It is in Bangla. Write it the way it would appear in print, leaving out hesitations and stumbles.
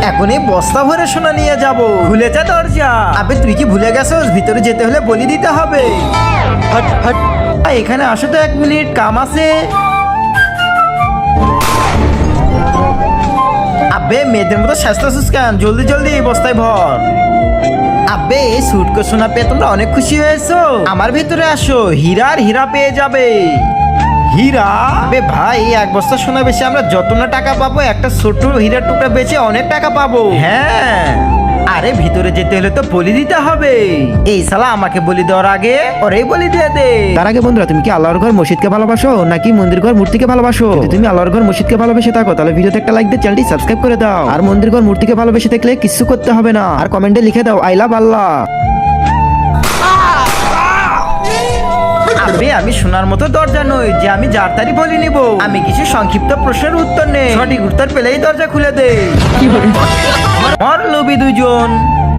এখনই বস্তা ভরে সোনা নিয়ে যাব। খুলে যা দরজা। আবে তুই কি ভুলে গেছস ভিতরে যেতে হলে বলি দিতে হবে। Hot hot. এখানে আসো তো 1 মিনিট, কাম আছে। আবে মেয়েদের মতো স্বাস্থ্য কেন, জলদি জলদি বস্তায় ভর। আবে এই সুটকো সোনা পেয়ে তোমরা অনেক খুশি হয়েছো। আমার ভিতরে আসো, হীরা আর হীরা পেয়ে যাবে। হীরা? আবে ভাই 1 বস্তা সোনা বেশি আমরা যত না টাকা পাবো, একটা ছোট হীরার টুকরা বেচে অনেক টাকা পাবো। হ্যাঁ, আরে ভিতরে যেতে হলে তো বলি দিতে হবে। এই শালা আমাকে বলি দেওয়ার আগে ওরেই বলি দিয়ে দে। তার আগে বন্ধুরা, তুমি কি আল্লাহর ঘর মসজিদকে ভালোবাসো নাকি মন্দির ঘর মূর্তিকে ভালোবাসো? যদি তুমি আল্লাহর ঘর মসজিদকে ভালোবেসে থাকো তাহলে ভিডিওতে একটা লাইক দিয়ে চ্যানেলটি সাবস্ক্রাইব করে দাও। আর মন্দির ঘর মূর্তিকে ভালোবেসে থাকলে কিছু করতে হবে না, আর কমেন্টে লিখে দাও আই লাভ আল্লাহ। আবে আমি শোনার মতো দরজা নই যে আমি যার তারই বলি নিব। আমি কিছু সংক্ষিপ্ত প্রশ্নের উত্তর নেই, সঠিক উত্তর পেলেই দরজা খুলে দে। মর লোভী দুজন।